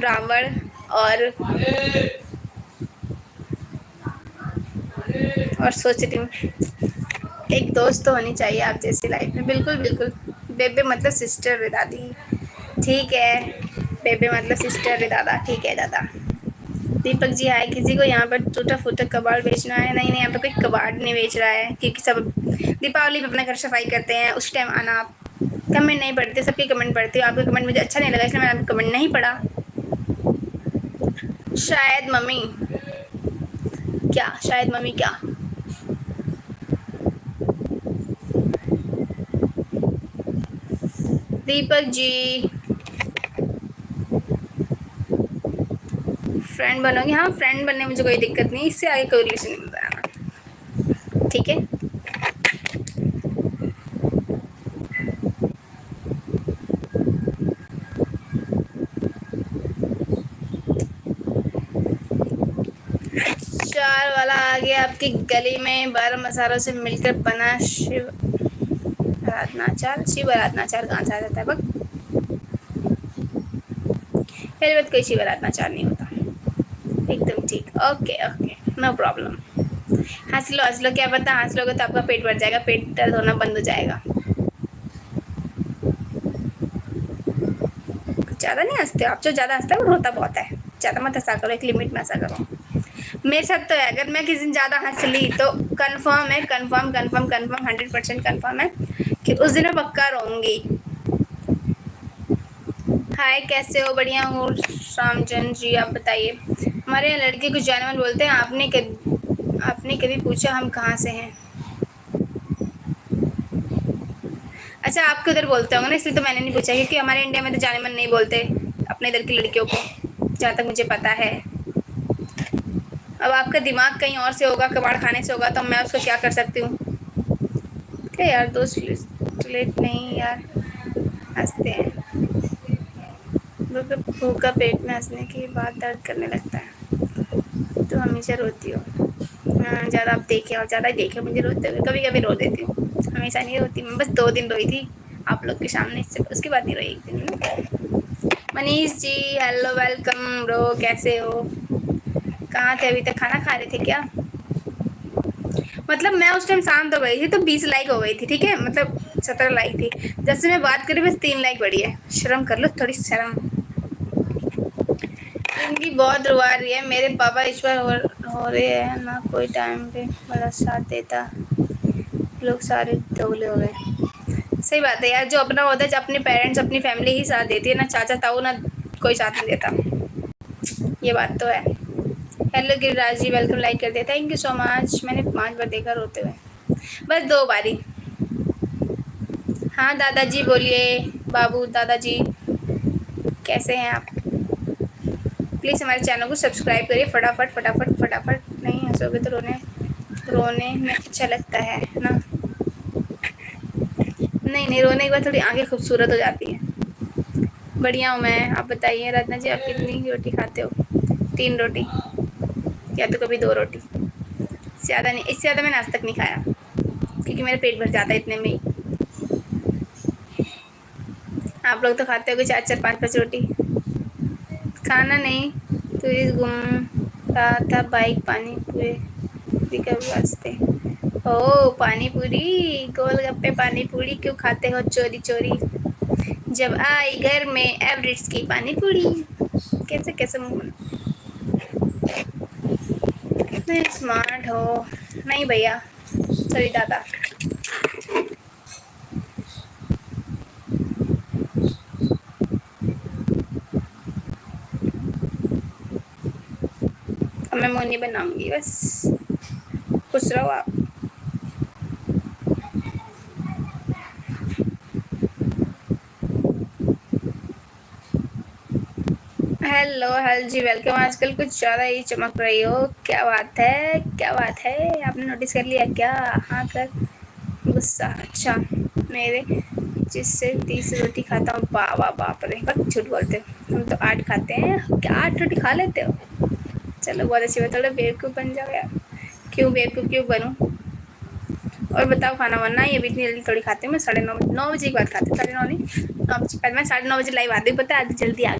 रावण और सोच रही हूँ एक दोस्त तो होनी चाहिए आप जैसी लाइफ में। बिल्कुल बिल्कुल। बेबे मतलब सिस्टर रे दादी, ठीक है। बेबे मतलब सिस्टर रे दादा, ठीक है दादा। दीपक जी हाय। किसी को यहाँ पर टूटा फूटा कबाड़ बेचना है? नहीं नहीं, यहाँ पर कोई कबाड़ नहीं बेच रहा है, क्योंकि सब दीपावली पे अपना घर सफाई करते हैं, उस टाइम आना। आप कमेंट नहीं पढ़ते, सबके कमेंट पढ़ती हूँ, आपका कमेंट मुझे अच्छा नहीं लगा इसलिए मैंने आपका कमेंट नहीं पढ़ा। शायद मम्मी क्या, शायद मम्मी क्या? दीपक जी फ्रेंड बनोगे? हाँ, फ्रेंड बनने में मुझे कोई दिक्कत नहीं, इससे आगे कोई रिलेशन नहीं बनाना, ठीक है। चार वाला आ गया आपकी गली में, 12 मसालों से मिलकर बना शिव आराधनाचार। शिव आराधनाचार कहाँ से आ जाता है? बक पहली बात, कोई शिव आराधनाचार नहीं होता। एकदम ठीक, ओके ओके, नो प्रॉब्लम। हंस लो, क्या पता हंस लोगे तो आपका पेट भर जाएगा, पेट दर्द होना बंद हो जाएगा। ज़्यादा नहीं हंसते हो आप, जो ज़्यादा हंसता है वो रोता बहुत है। ज़्यादा मत हंसा करो, एक लिमिट में हंसा करो। मेरे साथ तो है, अगर मैं किसी दिन ज़्यादा हंस ली तो कंफर्म है, कंफर्म 100% कंफर्म है कि उस दिन मैं पक्का रोऊंगी। हाय, कैसे हो? बढ़िया हूँ रामचंद्र जी, आप बताइए। हमारे यहाँ लड़के कुछ जानवर बोलते हैं, आपने कभी पूछा हम कहाँ से हैं? अच्छा, आपके उधर बोलते होंगे ना, इसलिए तो मैंने नहीं पूछा, क्योंकि हमारे इंडिया में तो जाने मन नहीं बोलते अपने इधर की लड़कियों को, जहाँ तक मुझे पता है। अब आपका दिमाग कहीं और से होगा, कबाड़ खाने से होगा, तो मैं उसको क्या कर सकती हूँ? क्या यार, दोस्त लेट नहीं यार, हंसते हैं। भूखा पेट में हंसने के बाद दर्द करने लगता है, तो हमेशा रोती हो? हाँ, ज़्यादा आप देखे और ज़्यादा ही देखे मुझे रोते हुए, कभी कभी रो देती हूँ, हमेशा नहीं रोती मैं। बस 2 दिन रोई थी आप लोग के सामने, इससे उसके बाद नहीं रोई एक दिन। Manish ji hello, welcome bro, कैसे हो? कहाँ थे अभी तक? खाना खा रहे थे क्या? मतलब मैं उस टाइम शांत हो गई थी तो 20 लाइक हो गई थी, ठीक है, मतलब 17 लाइक थी। जब से मैं बात करी बस 3 लाइक बढ़ी है। शर्म कर लो, थोड़ी शर्म। जिंदगी बहुत रुआ रही है, मेरे पापा इस बार हो रहे हैं ना, कोई टाइम पे बड़ा साथ देता, लोग सारे दोगले हो गए। सही बात है यार, जो अपना होता है, जो अपने पेरेंट्स अपनी फैमिली ही साथ देती है ना, चाचा ताऊ ना कोई साथ नहीं देता, ये बात तो है। Hello Giriraj ji, welcome, like कर दिया, थैंक यू सो मच। मैंने 5 बार देखा रोते हुए, बस 2 बारी। हाँ दादाजी बोलिए, बाबू दादाजी कैसे हैं आप? प्लीज़ हमारे चैनल को सब्सक्राइब करिए फटाफट फटाफट फटाफट। नहीं हंसोगे तो रोने में अच्छा लगता है ना? नहीं नहीं, रोने के बाद थोड़ी आंखें खूबसूरत हो जाती हैं। बढ़िया हूँ मैं, आप बताइए रत्ना जी, आप कितनी रोटी खाते हो? 3 रोटी या तो कभी 2 रोटी, ज़्यादा नहीं। इससे ज़्यादा मैंने आज तक नहीं खाया, क्योंकि मेरा पेट भर जाता है इतने में ही। आप लोग तो खाते हो 4-4 5-5 रोटी। खाना नहीं, टूरिस्ट घूम रहा था बाइक पानी पूरी के वास्ते। ओ पानी पूरी, गोलगप्पे पानी पूरी क्यों खाते हो चोरी चोरी? जब आई घर में एवरेट्स की पानी पूरी। कैसे कैसे मुंह नहीं स्मार्ट हो? नहीं भैया, सॉरी दादा। अब मैं मुंह नहीं बनाऊंगी, बस खुश रहो आप। हेलो हेलो जी, वेलकम। आजकल कुछ ज़्यादा ही चमक रही हो, क्या बात है, क्या बात है? आपने नोटिस कर लिया क्या? हाँ कर गुस्सा, अच्छा। मेरे जिससे 30 रोटी खाता हूँ, वाह बाप रे, बस झूठ बोलते हो, हम तो 8 खाते हैं। क्या 8 रोटी खा लेते हो? चलो बहुत अच्छी बात, थोड़ा बेवकूफ़ बन जाओ यार। क्यों बेवकूफ़ क्यों बनूँ? और बताओ, खाना वाना ये भी इतनी जल्दी थोड़ी खाते हैं। मैं 9:30 9 बजे की बात खाते, 9:30 नहीं, 9 बजे पहले मैं 9:30 बजे लाइव आती हूँ, पता है आज जल्दी आ